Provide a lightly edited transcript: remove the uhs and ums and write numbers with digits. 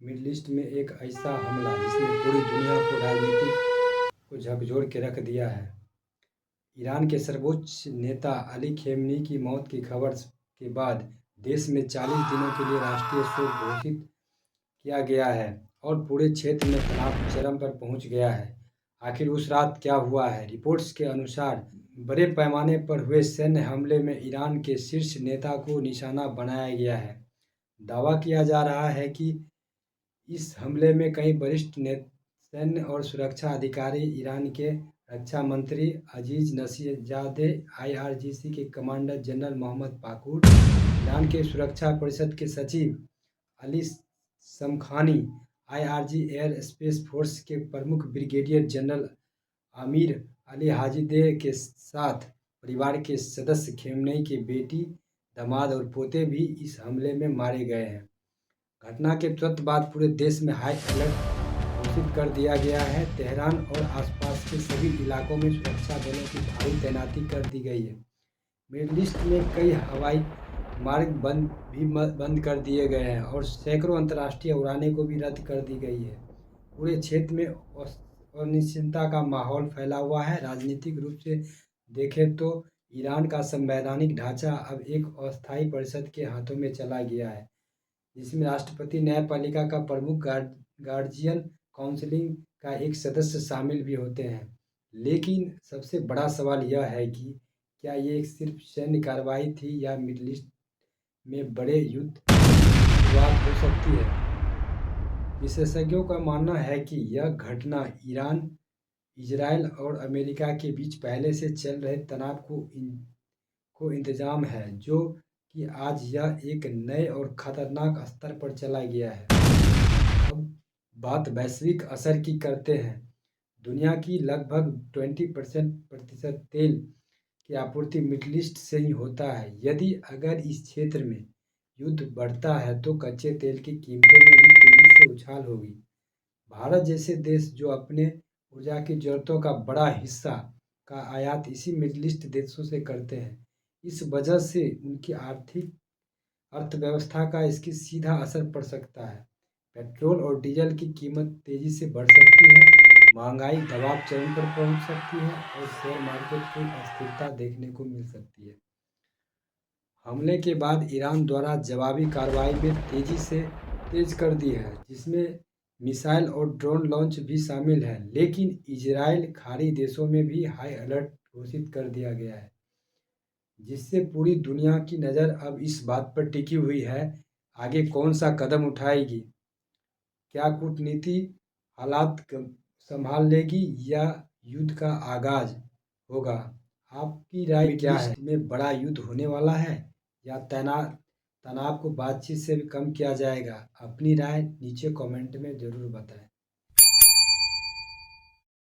Middle east में एक ऐसा हमला जिसने पूरी दुनिया को राजनीतिक को झकझोर के रख दिया है। ईरान के सर्वोच्च नेता अली खेमनी की मौत की खबर के बाद देश में 40 दिनों के लिए राष्ट्रीय शोक घोषित किया गया है और पूरे क्षेत्र में तनाव चरम पर पहुंच गया है। आखिर उस रात क्या हुआ है? रिपोर्ट्स के अनुसार बड़े पैमाने पर हुए सैन्य हमले में ईरान के शीर्ष नेता को निशाना बनाया गया है। दावा किया जा रहा है कि इस हमले में कई वरिष्ठ सैन्य और सुरक्षा अधिकारी, ईरान के रक्षा मंत्री अजीज नसीरजादेह, आईआरजीसी के कमांडर जनरल मोहम्मद बाकुर, ईरान के सुरक्षा परिषद के सचिव Ali Shamkhani, IRG air space force के प्रमुख ब्रिगेडियर जनरल आमिर अली हाजीदेह के साथ परिवार के सदस्य, खेमनेई के बेटी, दामाद और पोते भी इस हमले में मारे गए हैं। घटना के तुरंत बाद पूरे देश में हाई अलर्ट घोषित कर दिया गया है। तेहरान और आसपास के सभी इलाकों में सुरक्षा बलों की भारी तैनाती कर दी गई है। मिडल ईस्ट में कई हवाई मार्ग बंद कर दिए गए हैं और सैकड़ों अंतर्राष्ट्रीय उड़ानें को भी रद्द कर दी गई है। पूरे क्षेत्र में अनिश्चितता का माहौल फैला हुआ है। राजनीतिक रूप से देखें तो ईरान का संवैधानिक ढांचा अब एक अस्थायी परिषद के हाथों में चला गया है, जिसमें राष्ट्रपति, न्यायपालिका का प्रमुख, गार्जियन काउंसिल का एक सदस्य शामिल भी होते हैं। लेकिन सबसे बड़ा सवाल यह है कि क्या ये सिर्फ सैन्य कार्रवाई थी या मिडल ईस्ट में बड़े युद्ध की शुरुआत हो सकती है? विशेषज्ञों का मानना है कि यह घटना ईरान, इजरायल और अमेरिका के बीच पहले से चल रहे तनाव को इंतजाम है, जो कि आज यह एक नए और खतरनाक स्तर पर चला गया है। अब बात वैश्विक असर की करते हैं। दुनिया की लगभग 20% तेल की आपूर्ति मिडल ईस्ट से ही होता है। अगर इस क्षेत्र में युद्ध बढ़ता है तो कच्चे तेल की कीमतों में भी तेजी से उछाल होगी। भारत जैसे देश जो अपने ऊर्जा की जरूरतों का बड़ा हिस्सा का आयात इसी मिडल ईस्ट देशों से करते हैं, इस वजह से उनकी अर्थव्यवस्था का इसकी सीधा असर पड़ सकता है। पेट्रोल और डीजल की कीमत तेजी से बढ़ सकती है, महंगाई दबाव चरम पर पहुंच सकती है और शेयर मार्केट की अस्थिरता देखने को मिल सकती है। हमले के बाद ईरान द्वारा जवाबी कार्रवाई में तेज कर दी है, जिसमें मिसाइल और ड्रोन लॉन्च भी शामिल है। लेकिन इजराइल खाड़ी देशों में भी हाई अलर्ट घोषित कर दिया गया है, जिससे पूरी दुनिया की नज़र अब इस बात पर टिकी हुई है आगे कौन सा कदम उठाएगी। क्या कूटनीति हालात संभाल लेगी या युद्ध का आगाज होगा? आपकी राय क्या है? में बड़ा युद्ध होने वाला है या तनाव को बातचीत से भी कम किया जाएगा? अपनी राय नीचे कमेंट में ज़रूर बताएं।